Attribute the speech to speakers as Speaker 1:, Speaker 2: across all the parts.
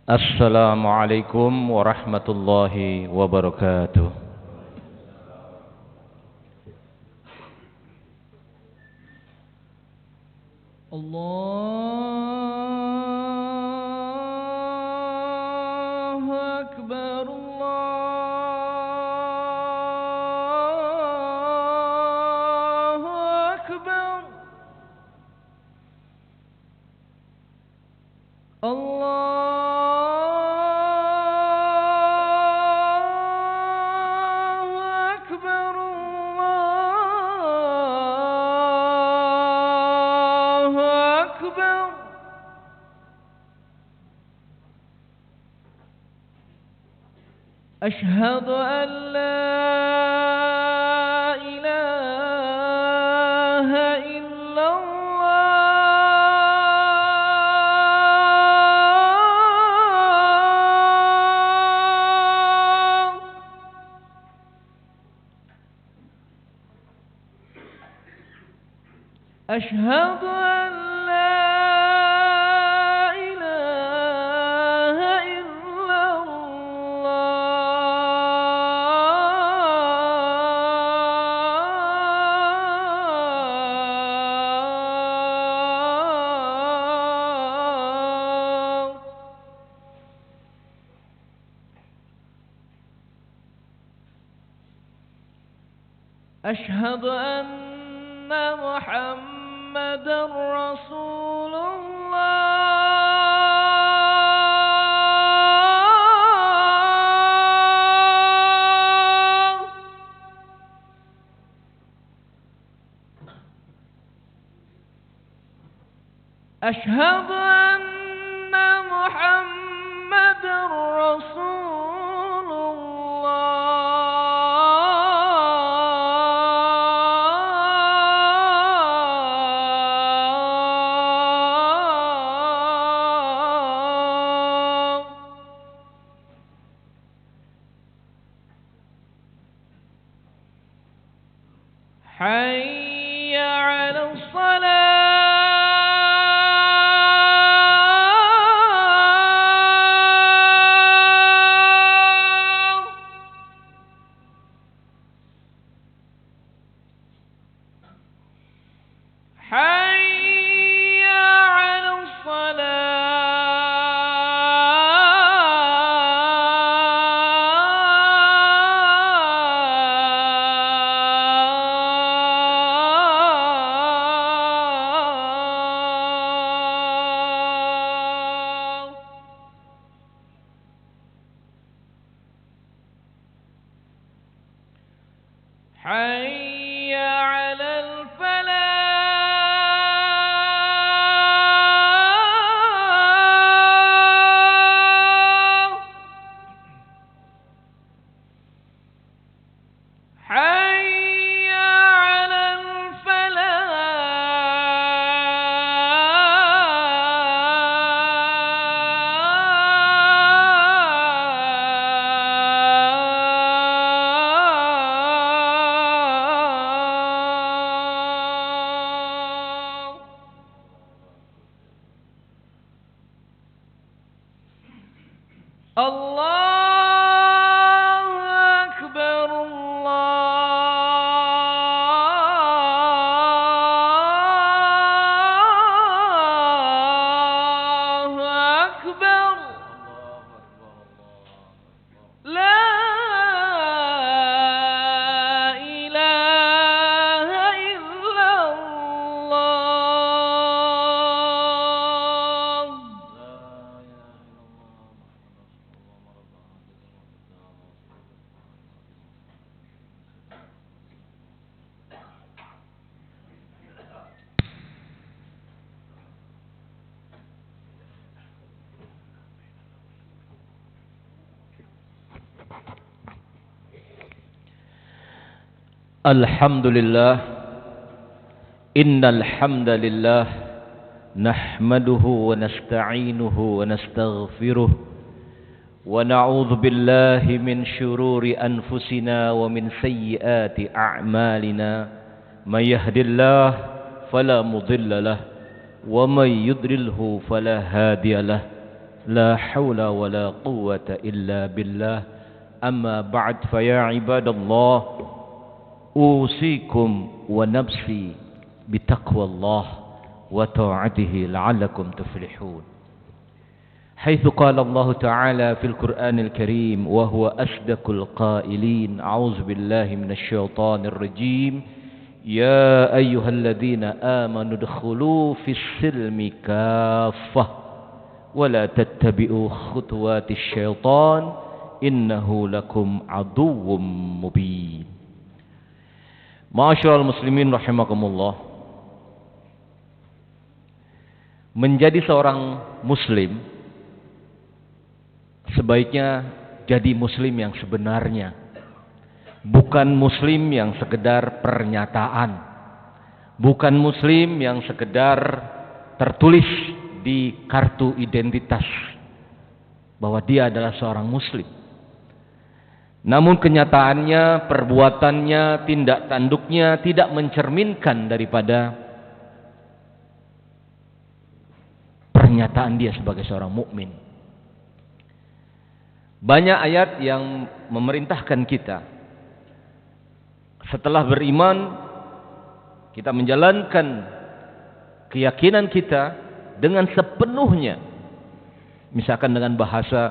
Speaker 1: Assalamualaikum warahmatullahi wabarakatuh.
Speaker 2: Allahu Akbar, Allahu Akbar. Allahu Akbar, Allahu Akbar. أشهد أن لا إله إلا الله. أشهد أن لا إله إلا الله. أشهد أن محمدا رسول الله. أشهد أن محمدا رسول الله. حي على الصلاة. حي على الصلاة. حي على الفلاح. حي على الفلاح. الله أكبر، الله أكبر. لا إله إلا الله.
Speaker 1: Alhamdulillah, innal hamdalillah nahmaduhu wa nasta'inuhu wa nastaghfiruh wa na'udzu billahi min syururi anfusina wa min sayyiati a'malina. May yahdihillah fala mudilla lah wa may yudlilhu fala hadiyalah. لا حول ولا قوة إلا بالله أما بعد فيا عباد الله أوصيكم ونفسي بتقوى الله وطاعته لعلكم تفلحون حيث قال الله تعالى في القرآن الكريم وهو أصدق القائلين أعوذ بالله من الشيطان الرجيم يا أيها الذين آمنوا ادخلوا في السلم كافة ولا تتبعوا خطوات الشيطان إنه لكم عدو مبين. Ma'asyiral muslimin rahimakumullah. Menjadi seorang muslim sebaiknya jadi muslim yang sebenarnya, bukan muslim yang sekedar pernyataan, bukan muslim yang sekedar tertulis di kartu identitas bahwa dia adalah seorang muslim. Namun kenyataannya, perbuatannya, tindak tanduknya tidak mencerminkan daripada pernyataan dia sebagai seorang mukmin. Banyak ayat yang memerintahkan kita setelah beriman kita menjalankan keyakinan kita dengan sepenuhnya. Misalkan dengan bahasa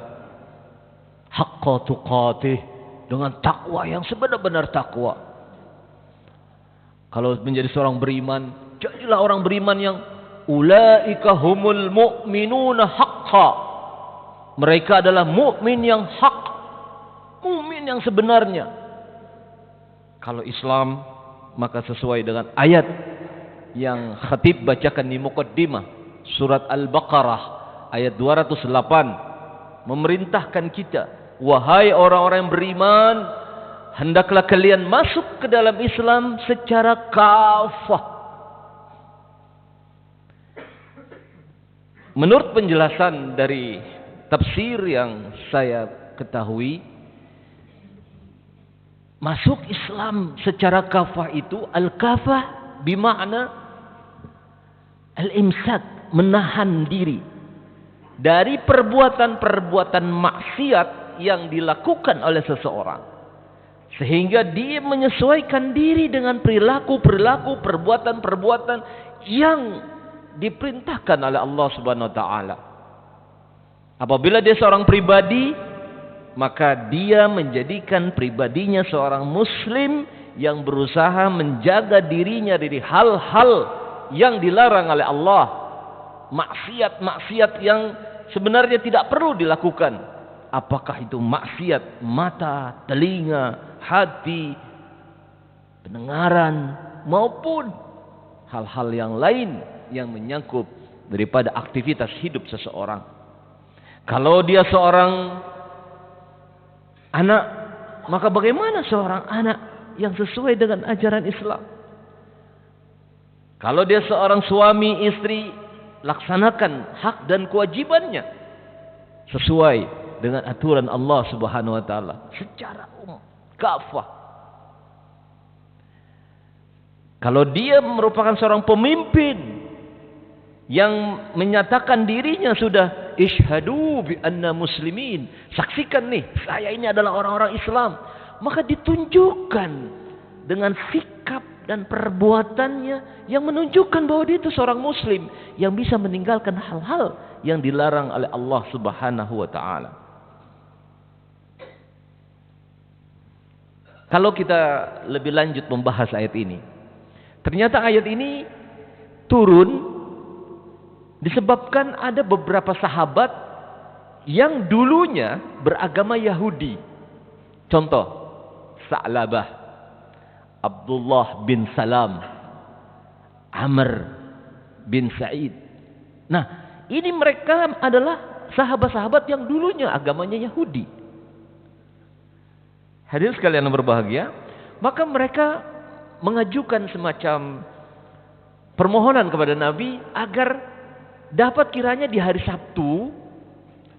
Speaker 1: haqqa tuqatih, dengan takwa yang sebenar-benar takwa. Kalau menjadi seorang beriman, jadilah orang beriman yang ulaika humul mu'minuna haqqa. Mereka adalah mukmin yang hak, mukmin yang sebenarnya. Kalau Islam maka sesuai dengan ayat yang khatib bacakan di muqaddimah surat Al-Baqarah ayat 208 memerintahkan kita, wahai orang-orang yang beriman, hendaklah kalian masuk ke dalam Islam secara kafah. Menurut penjelasan dari tafsir yang saya ketahui, masuk Islam secara kafah itu, al-kafah bimakna al-imsak, menahan diri dari perbuatan-perbuatan maksiat yang dilakukan oleh seseorang, sehingga dia menyesuaikan diri dengan perilaku-perilaku, perbuatan-perbuatan yang diperintahkan oleh Allah Subhanahu wa taala. Apabila dia seorang pribadi, maka dia menjadikan pribadinya seorang muslim yang berusaha menjaga dirinya dari hal-hal yang dilarang oleh Allah, maksiat-maksiat yang sebenarnya tidak perlu dilakukan. Apakah itu maksiat mata, telinga, hati, pendengaran, maupun hal-hal yang lain yang menyangkut daripada aktivitas hidup seseorang. Kalau dia seorang anak, maka bagaimana seorang anak yang sesuai dengan ajaran Islam? Kalau dia seorang suami, istri, laksanakan hak dan kewajibannya sesuai dengan aturan Allah Subhanahu wa taala secara kafah. Kalau dia merupakan seorang pemimpin yang menyatakan dirinya sudah Ishhadu bi anna muslimin, saksikan nih, saya ini adalah orang-orang Islam, maka ditunjukkan dengan sikap dan perbuatannya yang menunjukkan bahwa dia itu seorang muslim yang bisa meninggalkan hal-hal yang dilarang oleh Allah Subhanahu wa taala. Kalau kita lebih lanjut membahas ayat ini, ternyata ayat ini turun disebabkan ada beberapa sahabat yang dulunya beragama Yahudi. Contoh, Sa'labah, Abdullah bin Salam, Amr bin Sa'id. Nah, ini mereka adalah sahabat-sahabat yang dulunya agamanya Yahudi. Hadirin sekalian yang berbahagia, maka mereka mengajukan semacam permohonan kepada Nabi agar dapat kiranya di hari Sabtu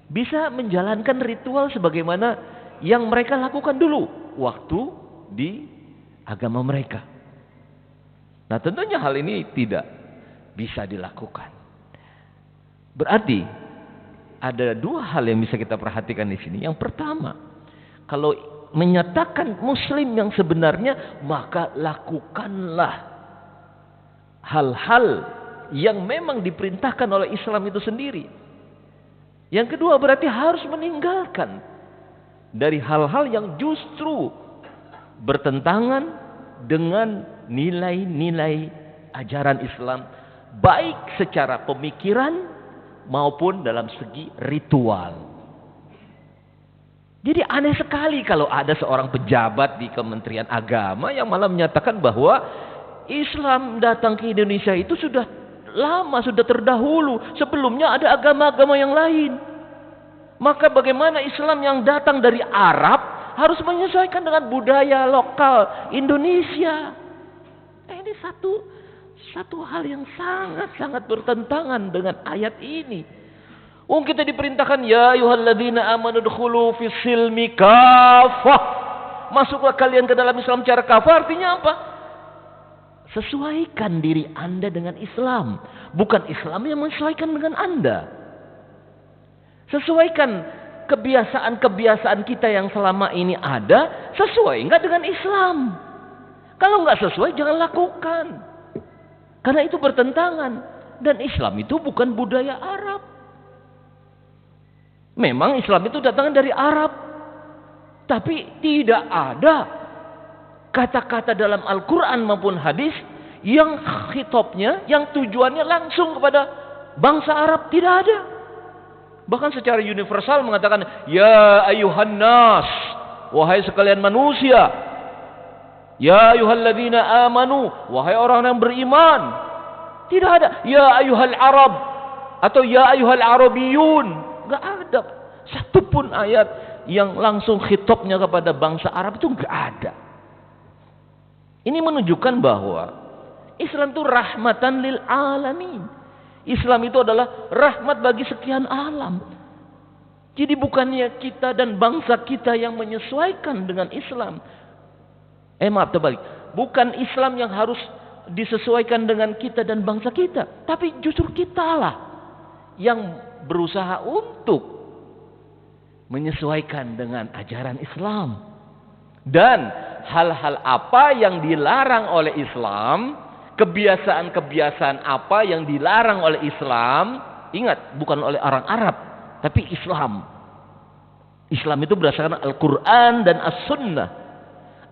Speaker 1: bisa menjalankan ritual sebagaimana yang mereka lakukan dulu waktu di agama mereka. Nah, tentunya hal ini tidak bisa dilakukan. Berarti ada dua hal yang bisa kita perhatikan di sini. Yang pertama, kalau menyatakan muslim yang sebenarnya, maka lakukanlah hal-hal yang memang diperintahkan oleh Islam itu sendiri. Yang kedua, berarti harus meninggalkan dari hal-hal yang justru bertentangan dengan nilai-nilai ajaran Islam, baik secara pemikiran maupun dalam segi ritual. Jadi aneh sekali kalau ada seorang pejabat di Kementerian Agama yang malah menyatakan bahwa Islam datang ke Indonesia itu sudah lama, sudah terdahulu. Sebelumnya ada agama-agama yang lain. Maka bagaimana Islam yang datang dari Arab harus menyesuaikan dengan budaya lokal Indonesia? Ini satu hal yang sangat-sangat bertentangan dengan ayat ini. Kita diperintahkan, ya ayyuhalladzina amanu dkhulu fis silmi kafah. Masuklah kalian ke dalam Islam secara kafah. Artinya apa? Sesuaikan diri Anda dengan Islam, bukan Islam yang menyesuaikan dengan Anda. Sesuaikan kebiasaan-kebiasaan kita yang selama ini ada, sesuai enggak dengan Islam. Kalau enggak sesuai, jangan lakukan. Karena itu bertentangan. Dan Islam itu bukan budaya Arab. Memang Islam itu datang dari Arab. Tapi tidak ada kata-kata dalam Al-Quran maupun hadis yang khitabnya, yang tujuannya langsung kepada bangsa Arab. Tidak ada. Bahkan secara universal mengatakan, ya ayuhan nas, wahai sekalian manusia. Ya ayyuhalladzina amanu, wahai orang yang beriman. Tidak ada ya ayyuhal arab atau ya ayyuhal arabiyun. Enggak ada satupun ayat yang langsung khitabnya kepada bangsa Arab, itu enggak ada. Ini menunjukkan bahwa Islam itu rahmatan lil alamin. Islam itu adalah rahmat bagi sekian alam. Jadi bukannya kita dan bangsa kita yang menyesuaikan dengan Islam. Maaf terbalik. Bukan Islam yang harus disesuaikan dengan kita dan bangsa kita, tapi justru kitalah yang berusaha untuk menyesuaikan dengan ajaran Islam. Dan hal-hal apa yang dilarang oleh Islam, kebiasaan-kebiasaan apa yang dilarang oleh Islam, ingat, bukan oleh orang Arab, tapi Islam. Islam itu berdasarkan Al-Quran dan As-Sunnah.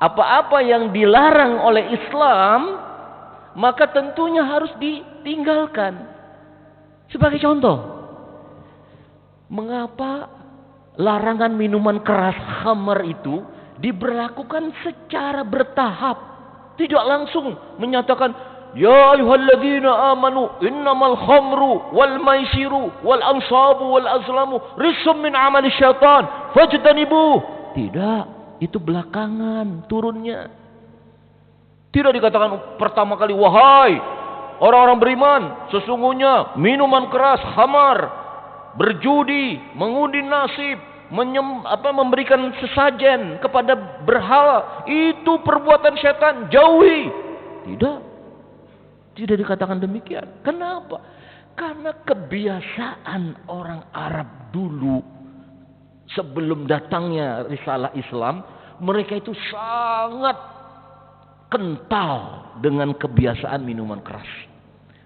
Speaker 1: Apa-apa yang dilarang oleh Islam, maka tentunya harus ditinggalkan. Sebagai contoh, mengapa larangan minuman keras khamar itu diberlakukan secara bertahap? Tidak langsung menyatakan, ya ayyuhalladzina amanu innamal khamru wal maisiru wal ansabu wal azlamu rijsum min amali syaitan fajtanibuh. Tidak. Itu belakangan turunnya. Tidak dikatakan pertama kali, wahai orang-orang beriman, sesungguhnya minuman keras, khamar, berjudi, mengundi nasib, memberikan sesajen kepada berhala, itu perbuatan setan, jauhi. Tidak dikatakan demikian. Kenapa? Karena kebiasaan orang Arab dulu, sebelum datangnya risalah Islam, mereka itu sangat kental dengan kebiasaan minuman keras.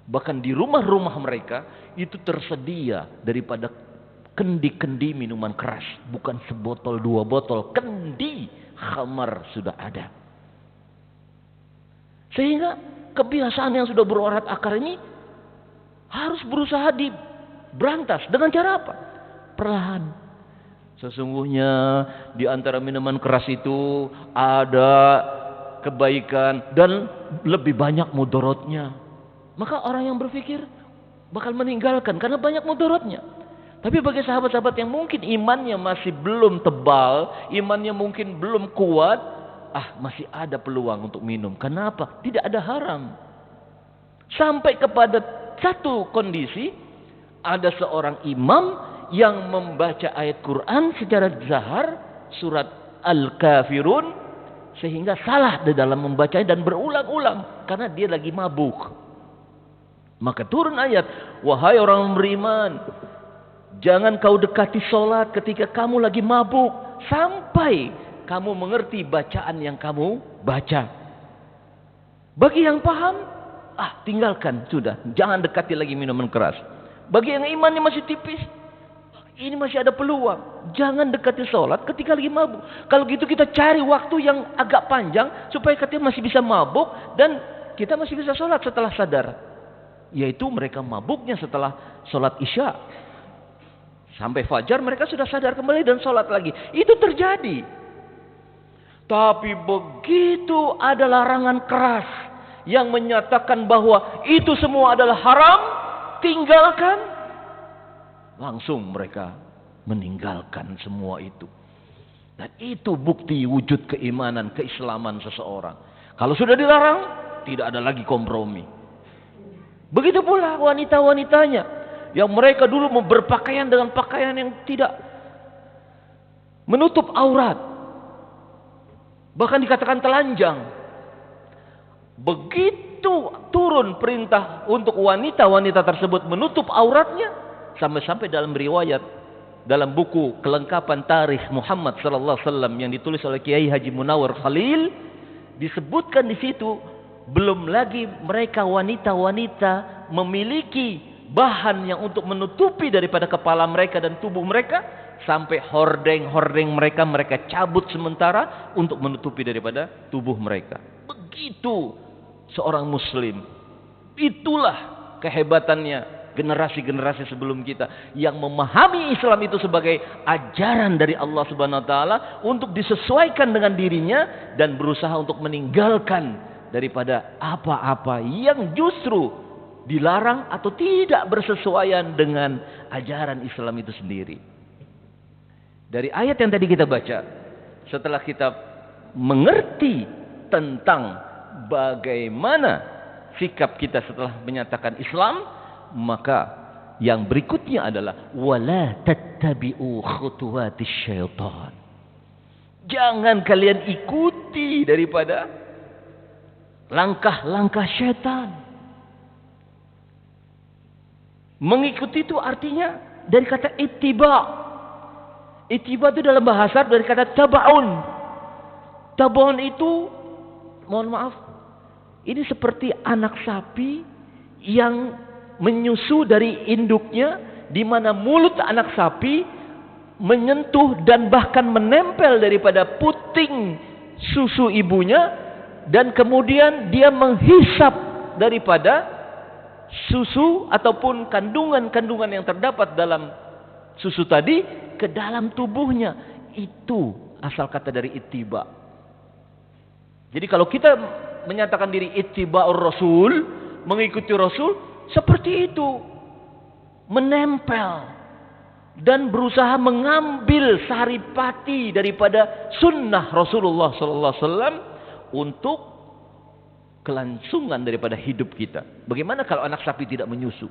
Speaker 1: Bahkan di rumah-rumah mereka itu tersedia daripada kendi-kendi minuman keras. Bukan sebotol, dua botol, kendi khamar sudah ada. Sehingga kebiasaan yang sudah berurat akar ini harus berusaha diberantas. Dengan cara apa? Perlahan. Sesungguhnya di antara minuman keras itu ada kebaikan dan lebih banyak mudaratnya. Maka orang yang berpikir bakal meninggalkan karena banyak mudaratnya. Tapi bagi sahabat-sahabat yang mungkin imannya masih belum tebal, imannya mungkin belum kuat, masih ada peluang untuk minum. Kenapa? Tidak ada haram. Sampai kepada satu kondisi, ada seorang imam yang membaca ayat Quran secara zahar, surat Al-Kafirun, sehingga salah di dalam membacanya dan berulang-ulang karena dia lagi mabuk. Maka turun ayat, wahai orang beriman, Jangan kau dekati sholat ketika kamu lagi mabuk. Sampai kamu mengerti bacaan yang kamu baca. Bagi yang paham, tinggalkan sudah. Jangan dekati lagi minuman keras. Bagi yang imannya masih tipis, ini masih ada peluang. Jangan dekati sholat ketika lagi mabuk. Kalau gitu kita cari waktu yang agak panjang supaya kita masih bisa mabuk dan kita masih bisa sholat setelah sadar. Yaitu mereka mabuknya setelah sholat isya. Sampai fajar mereka sudah sadar kembali dan sholat lagi. Itu terjadi. Tapi begitu ada larangan keras yang menyatakan bahwa itu semua adalah haram, tinggalkan. Langsung mereka meninggalkan semua itu. Dan itu bukti wujud keimanan, keislaman seseorang. Kalau sudah dilarang, tidak ada lagi kompromi. Begitu pula wanita-wanitanya yang mereka dulu berpakaian dengan pakaian yang tidak menutup aurat. Bahkan dikatakan telanjang. Begitu turun perintah untuk wanita-wanita tersebut menutup auratnya, sampai-sampai dalam riwayat dalam buku kelengkapan tarikh Muhammad sallallahu alaihi wasallam yang ditulis oleh Kiai Haji Munawar Khalil, disebutkan di situ belum lagi mereka wanita-wanita memiliki bahan yang untuk menutupi daripada kepala mereka dan tubuh mereka, sampai hordeng-hordeng mereka cabut sementara untuk menutupi daripada tubuh mereka. Begitu seorang muslim. Itulah kehebatannya generasi-generasi sebelum kita yang memahami Islam itu sebagai ajaran dari Allah Subhanahu wa taala untuk disesuaikan dengan dirinya dan berusaha untuk meninggalkan daripada apa-apa yang justru dilarang atau tidak bersesuaian dengan ajaran Islam itu sendiri. Dari ayat yang tadi kita baca, setelah kita mengerti tentang bagaimana sikap kita setelah menyatakan Islam, maka yang berikutnya adalah wala tattabi'u khutuwatis syaitan. Jangan kalian ikuti daripada langkah-langkah syaitan. Mengikuti itu artinya dari kata ittiba. Ittiba itu dalam bahasa dari kata tabaun. Tabaun itu, mohon maaf, ini seperti anak sapi yang menyusu dari induknya, di mana mulut anak sapi menyentuh dan bahkan menempel daripada puting susu ibunya, dan kemudian dia menghisap daripada susu ataupun kandungan-kandungan yang terdapat dalam susu tadi ke dalam tubuhnya. Itu asal kata dari ittiba. Jadi kalau kita menyatakan diri ittiba'ur rasul, mengikuti rasul, seperti itu, menempel dan berusaha mengambil saripati daripada sunnah Rasulullah sallallahu alaihi wasallam untuk kelangsungan daripada hidup kita. Bagaimana kalau anak sapi tidak menyusu?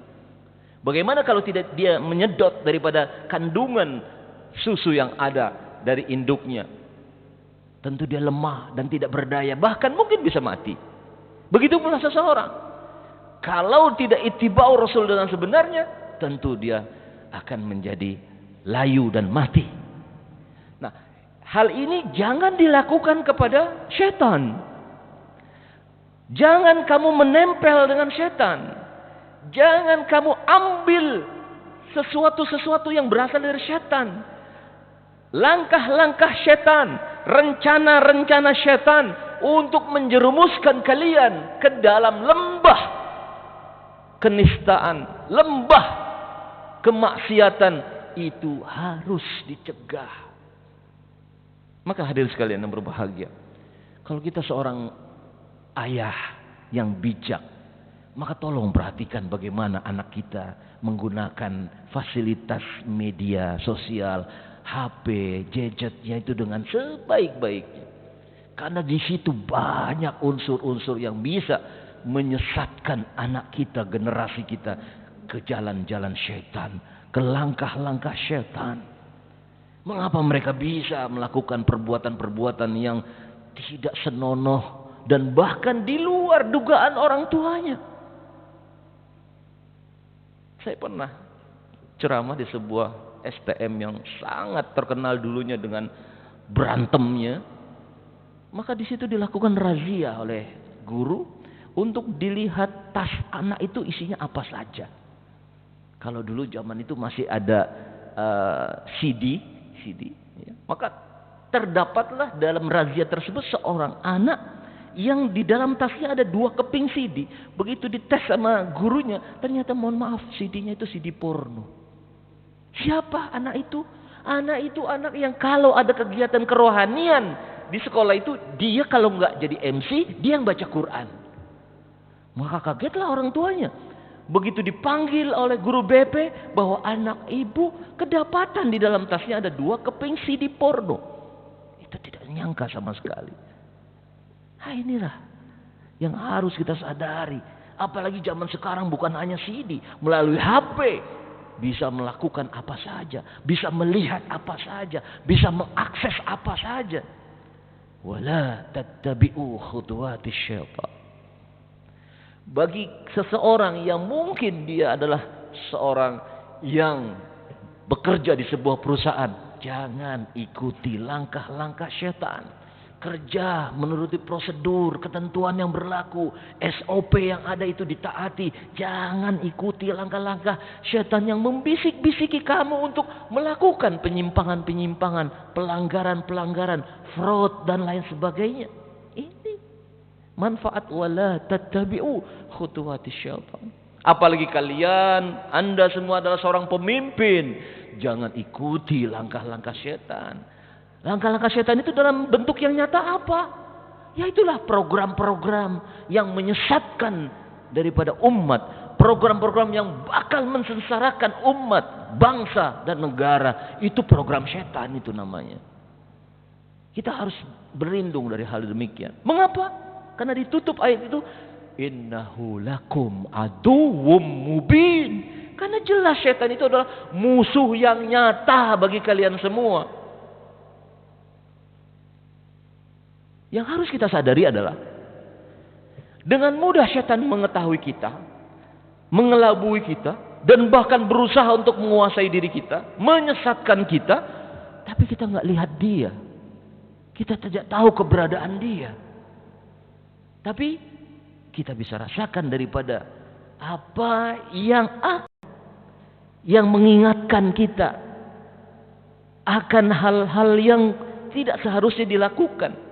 Speaker 1: Bagaimana kalau tidak dia menyedot daripada kandungan susu yang ada dari induknya? Tentu dia lemah dan tidak berdaya, bahkan mungkin bisa mati. Begitu pula seseorang, kalau tidak ittiba'ur rasul dengan sebenarnya, tentu dia akan menjadi layu dan mati. Nah, hal ini jangan dilakukan kepada setan. Jangan kamu menempel dengan setan. Jangan kamu ambil sesuatu-sesuatu yang berasal dari setan. Langkah-langkah setan, rencana-rencana setan untuk menjerumuskan kalian ke dalam lembah kenistaan, lembah kemaksiatan, itu harus dicegah. Maka hadirin sekalian yang berbahagia, kalau kita seorang ayah yang bijak, maka tolong perhatikan bagaimana anak kita menggunakan fasilitas media sosial, HP, gadgetnya itu dengan sebaik-baiknya. Karena di situ banyak unsur-unsur yang bisa menyesatkan anak kita, generasi kita ke jalan-jalan syaitan, ke langkah-langkah syaitan. Mengapa mereka bisa melakukan perbuatan-perbuatan yang tidak senonoh dan bahkan di luar dugaan orang tuanya? Saya pernah ceramah di sebuah STM yang sangat terkenal dulunya dengan berantemnya. Maka di situ dilakukan razia oleh guru untuk dilihat tas anak itu isinya apa saja. Kalau dulu zaman itu masih ada CD, ya. Maka terdapatlah dalam razia tersebut seorang anak yang di dalam tasnya ada 2 keping CD. Begitu dites sama gurunya, ternyata mohon maaf CD-nya itu CD porno. Siapa anak itu? Anak itu anak yang kalau ada kegiatan kerohanian di sekolah itu, dia kalau nggak jadi MC, dia yang baca Quran. Maka kagetlah orang tuanya. Begitu dipanggil oleh guru BP bahwa anak ibu kedapatan di dalam tasnya ada 2 keping CD porno. Itu tidak nyangka sama sekali. Nah, inilah yang harus kita sadari. Apalagi zaman sekarang bukan hanya CD, melalui HP bisa melakukan apa saja, bisa melihat apa saja, bisa mengakses apa saja. Wala tattabi'u khutuwatis syaitan. Bagi seseorang yang mungkin dia adalah seorang yang bekerja di sebuah perusahaan, jangan ikuti langkah-langkah syaitan. Kerja menuruti prosedur, ketentuan yang berlaku, SOP yang ada itu ditaati. Jangan ikuti langkah-langkah syaitan yang membisik-bisiki kamu untuk melakukan penyimpangan-penyimpangan, pelanggaran-pelanggaran, fraud dan lain sebagainya. Ini manfaat wala tattabi'u khutuwatis syaitan. Apalagi kalian, Anda semua adalah seorang pemimpin, jangan ikuti langkah-langkah syaitan. Langkah-langkah syaitan itu dalam bentuk yang nyata apa? Ya itulah program-program yang menyesatkan daripada umat. Program-program yang bakal mensengsarakan umat, bangsa dan negara. Itu program syaitan itu namanya. Kita harus berlindung dari hal demikian. Mengapa? Karena ditutup ayat itu. Innahu lakum aduwwum mubin. Karena jelas syaitan itu adalah musuh yang nyata bagi kalian semua. Yang harus kita sadari adalah dengan mudah syaitan mengetahui kita, mengelabui kita, dan bahkan berusaha untuk menguasai diri kita, menyesatkan kita, tapi kita nggak lihat dia, kita tidak tahu keberadaan dia, tapi kita bisa rasakan daripada apa yang mengingatkan kita akan hal-hal yang tidak seharusnya dilakukan.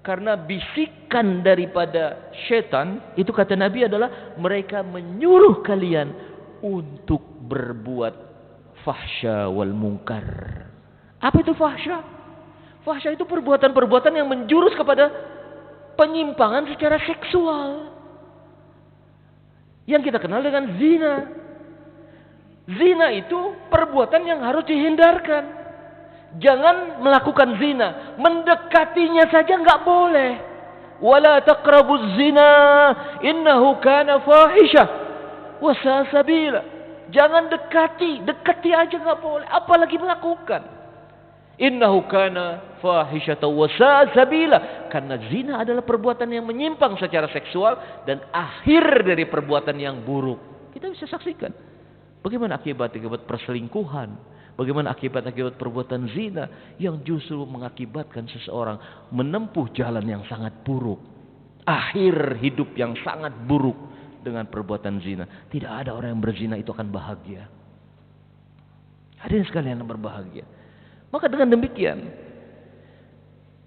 Speaker 1: Karena bisikan daripada syaitan itu kata Nabi adalah mereka menyuruh kalian untuk berbuat fahsya wal munkar. Apa itu fahsya? Fahsya itu perbuatan-perbuatan yang menjurus kepada penyimpangan secara seksual. Yang kita kenal dengan zina. Zina itu perbuatan yang harus dihindarkan. Jangan melakukan zina, mendekatinya saja enggak boleh. Wala taqrabuz zina, innahu kana fahisyah wa sa'a sabila. Jangan dekati aja enggak boleh, apalagi melakukan. Innahu kana fahisyatan wa sa'a sabila. Karena zina adalah perbuatan yang menyimpang secara seksual dan akhir dari perbuatan yang buruk. Kita bisa saksikan bagaimana akibat-akibat perselingkuhan. Bagaimana akibat-akibat perbuatan zina yang justru mengakibatkan seseorang menempuh jalan yang sangat buruk. Akhir hidup yang sangat buruk dengan perbuatan zina. Tidak ada orang yang berzina itu akan bahagia. Hadirin sekalian yang berbahagia. Maka dengan demikian,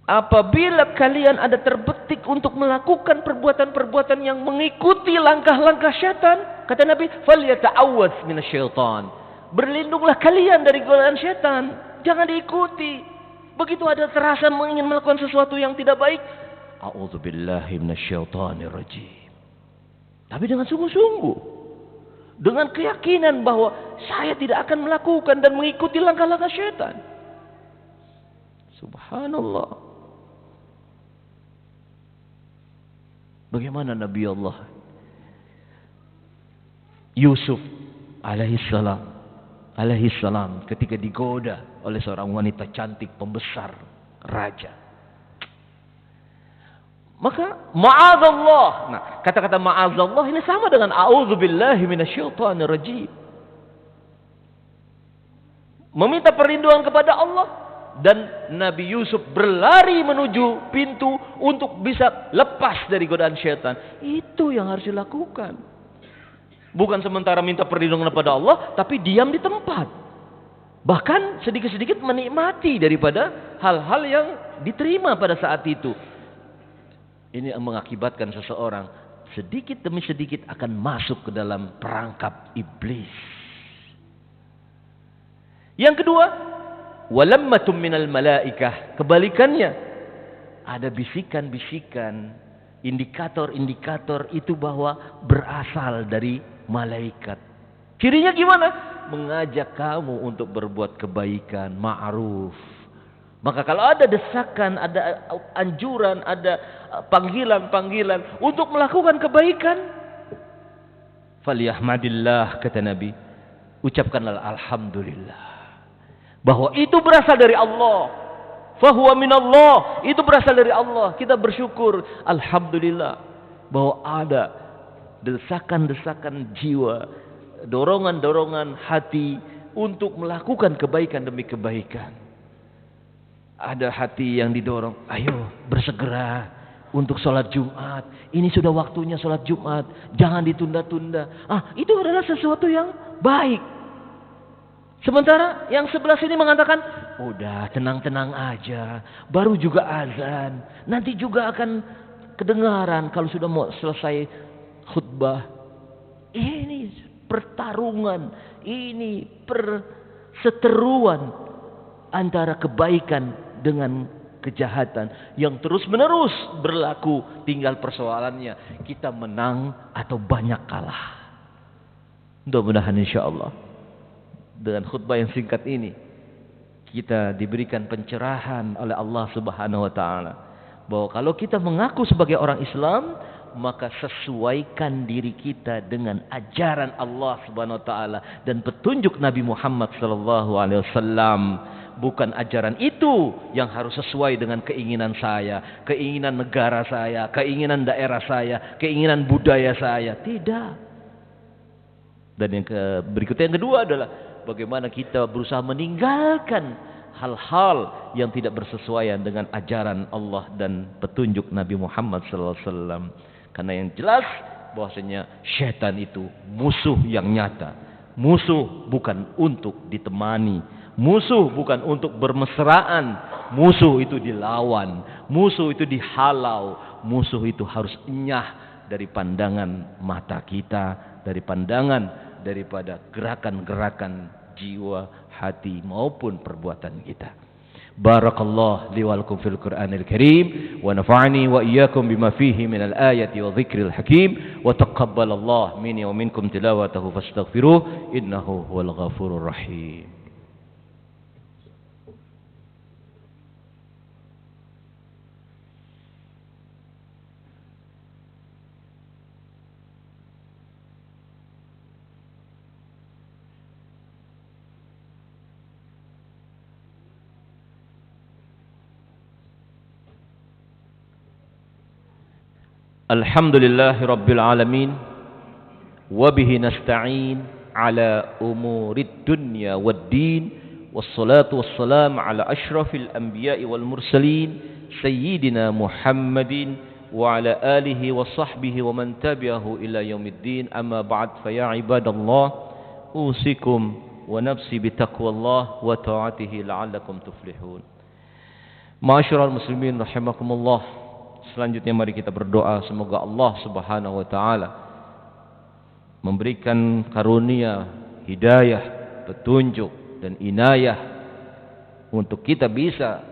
Speaker 1: apabila kalian ada terbetik untuk melakukan perbuatan-perbuatan yang mengikuti langkah-langkah syaitan, kata Nabi, "Falyata'awwadz minasyaitan." Berlindunglah kalian dari godaan syaitan. Jangan diikuti. Begitu ada terasa ingin melakukan sesuatu yang tidak baik, a'udzubillahi minasyaitonirrajim. Tapi dengan sungguh-sungguh, dengan keyakinan bahwa saya tidak akan melakukan dan mengikuti langkah-langkah syaitan. Subhanallah. Bagaimana Nabi Allah Yusuf alaihissalam ketika digoda oleh seorang wanita cantik pembesar raja. Maka ma'adzallah. Nah, kata-kata ma'adzallah ini sama dengan a'udzubillahi minasyaitonirrajim. meminta perlindungan kepada Allah, dan Nabi Yusuf berlari menuju pintu untuk bisa lepas dari godaan syaitan. Itu yang harus dilakukan. Bukan sementara minta perlindungan kepada Allah tapi diam di tempat. Bahkan sedikit-sedikit menikmati daripada hal-hal yang diterima pada saat itu. Ini yang mengakibatkan seseorang sedikit demi sedikit akan masuk ke dalam perangkap iblis. Yang kedua, walammatum minal malaikah. Kebalikannya, ada bisikan-bisikan, indikator-indikator itu bahwa berasal dari malaikat. Cirinya gimana? Mengajak kamu untuk berbuat kebaikan, ma'ruf. Maka kalau ada desakan, ada anjuran, ada panggilan-panggilan untuk melakukan kebaikan, falyahmadillah, kata Nabi, ucapkanlah alhamdulillah, bahwa itu berasal dari Allah. Fahuwa minallah, itu berasal dari Allah. Kita bersyukur, alhamdulillah, bahwa ada desakan-desakan jiwa, dorongan-dorongan hati untuk melakukan kebaikan demi kebaikan. Ada hati yang didorong, ayo bersegera untuk sholat Jumat. Ini sudah waktunya sholat Jumat, jangan ditunda-tunda. Itu adalah sesuatu yang baik. Sementara yang sebelah sini mengatakan, udah tenang-tenang aja, baru juga azan, nanti juga akan kedengaran kalau sudah mau selesai khutbah. Ini pertarungan, ini perseteruan antara kebaikan dengan kejahatan yang terus-menerus berlaku. Tinggal persoalannya, kita menang atau banyak kalah. Mudah-mudahan insyaallah dengan khutbah yang singkat ini kita diberikan pencerahan oleh Allah Subhanahu wa taala bahwa kalau kita mengaku sebagai orang Islam, maka sesuaikan diri kita dengan ajaran Allah Subhanahu wa taala dan petunjuk Nabi Muhammad sallallahu alaihi wasallam. Bukan ajaran itu yang harus sesuai dengan keinginan saya, keinginan negara saya, keinginan daerah saya, keinginan budaya saya. Tidak. Dan yang berikutnya, yang kedua adalah bagaimana kita berusaha meninggalkan hal-hal yang tidak bersesuaian dengan ajaran Allah dan petunjuk Nabi Muhammad SAW. Karena yang jelas bahwasanya syaitan itu musuh yang nyata. Musuh bukan untuk ditemani. Musuh bukan untuk bermesraan. Musuh itu dilawan. Musuh itu dihalau. Musuh itu harus enyah dari pandangan mata kita, dari pandangan daripada gerakan-gerakan jiwa, hati maupun perbuatan kita. Barakallahu li wa lakum fil Qur'anil Karim wa nafa'ani wa iyyakum bima fihi minal ayati wa dzikril hakim wa taqabbalallahu minni wa minkum tilawatahu fastaghfiruh innahu huwal ghafurur rahim. Alhamdulillahi Rabbil Alamin wabihi nasta'in ala umurid dunya waddin wassalatu wassalamu ala ashrafil anbiya'i wal mursalin sayyidina Muhammadin wa ala alihi wa sahbihi wa man tabi'ahu ila yaumiddin. Amma ba'd, fa ya ibadallah usikum wa nafsi bitaqwallah wa ta'atihi la'allakum tuflihun. Ma'asyiral muslimin rahimakumullah. Selanjutnya mari kita berdoa semoga Allah Subhanahu wa taala memberikan karunia, hidayah, petunjuk dan inayah untuk kita bisa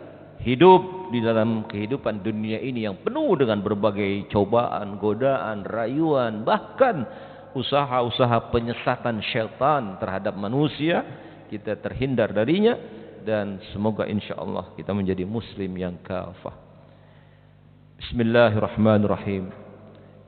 Speaker 1: hidup di dalam kehidupan dunia ini yang penuh dengan berbagai cobaan, godaan, rayuan, bahkan usaha-usaha penyesatan syaitan terhadap manusia. Kita terhindar darinya dan semoga insyaallah kita menjadi muslim yang kafah. Bismillahirrahmanirrahim.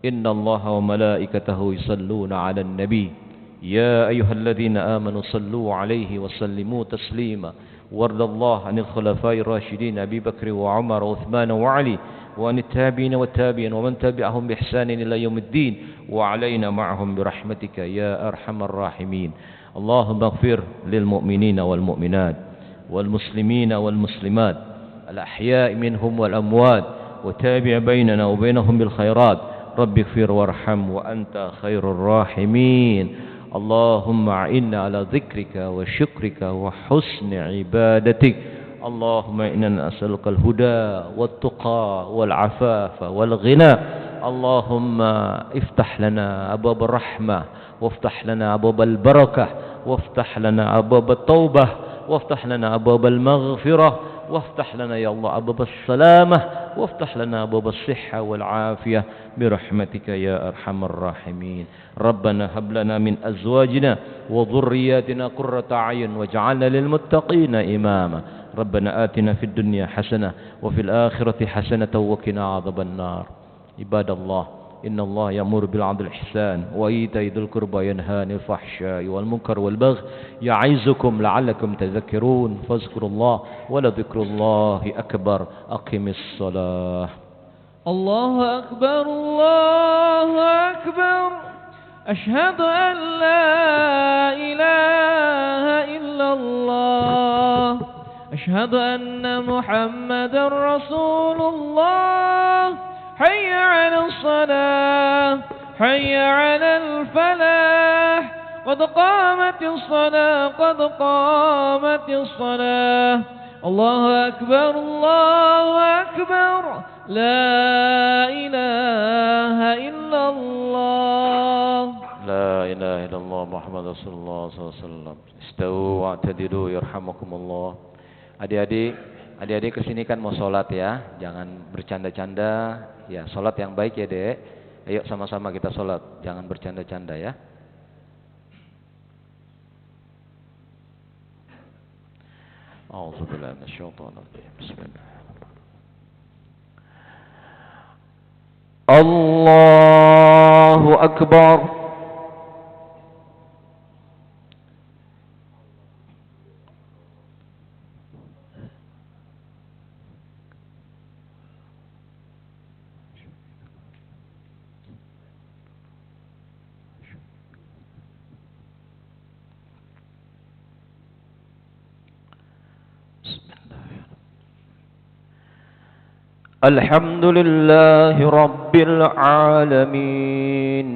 Speaker 1: Inna Allaha wa malaikatahu yusalluna 'alan nabi. Ya ayyuhalladzina amanu sallu 'alaihi wa sallimu taslima. Wardallahu 'anil khulafa'ir rasyidin Abi Bakr wa Umar wa Uthman wa Ali wa 'anit tabi'in wa tabi'in wa man tabi'ahum bi ihsanin ila yaumiddin wa 'alaina ma'ahum bi rahmatika ya arhamar rahimin. اللهم اغفر للمؤمنين والمؤمنات والمسلمين والمسلمات الأحياء منهم والأموات وتابع بيننا وبينهم بالخيرات. رب اغفر وارحم وأنت خير الراحمين. اللهم أعنا على ذكرك وشكرك وحسن عبادتك. اللهم إنا نسألك الهدى والتقى والعفاف والغنى. اللهم افتح لنا أبواب الرحمة، وافتح لنا أبواب البركة، وافتح لنا أبواب التوبة، وافتح لنا أبواب المغفرة، وافتح لنا يا الله أبواب السلامة، وافتح لنا أبواب الصحة والعافية برحمتك يا أرحم الراحمين. ربنا هب لنا من أزواجنا وذرياتنا قرة أعين واجعلنا للمتقين إماما. ربنا آتنا في الدنيا حسنة وفي الآخرة حسنة وقنا عذاب النار. عباد الله، إن الله يأمر بالعدل والإحسان وإيتاء ذي القربى ينهى عن الفحشاء والمنكر والبغي يعظكم لعلكم تذكرون. فاذكروا الله ولذكر الله أكبر. أقم الصلاة.
Speaker 2: الله أكبر الله أكبر. أشهد أن لا إله إلا الله. أشهد أن محمد رسول الله. حي على الصلاة، حي على الفلاح، قد قامت الصلاة، قد قامت الصلاة. الله أكبر الله أكبر. لا إله إلا الله.
Speaker 1: لا إله إلا الله محمد رسول الله صلى الله عليه وسلم. Istau wa'tadilu yarhamukumullah. Adik-adik kesini kan mau sholat ya, jangan bercanda-canda ya. Sholat yang baik ya dek. Ayo sama-sama kita sholat, jangan bercanda-canda ya. A'udzubillahi minasyaitonir rajim. Bismillah. Allahu Akbar. الحمد لله رب العالمين